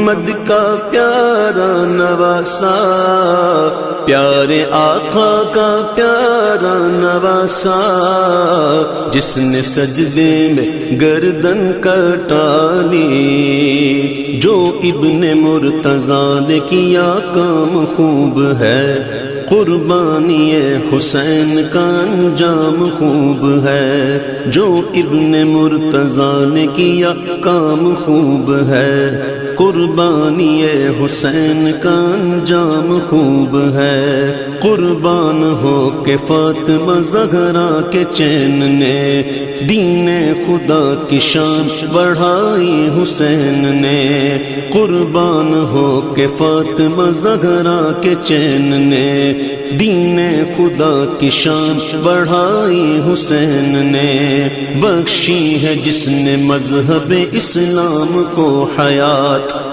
محمد کا پیارا نواسا، پیارے آقا کا پیارا نواسا، جس نے سجدے میں گردن کٹا لی، جو ابن مرتضیٰ نے کیا کام خوب ہے، قربانی حسین کا انجام خوب ہے، جو ابن مرتضیٰ نے کیا کام خوب ہے، قربانی حسین کا انجام خوب ہے، قربان ہو کے فاطمہ زہرا کے چین نے، دین خدا کی شان بڑھائی حسین نے، قربان ہو کے فاطمہ زہرا کے چین نے، دین خدا کی شان بڑھائی حسین نے، بخشی ہے جس نے مذہب اسلام کو حیات،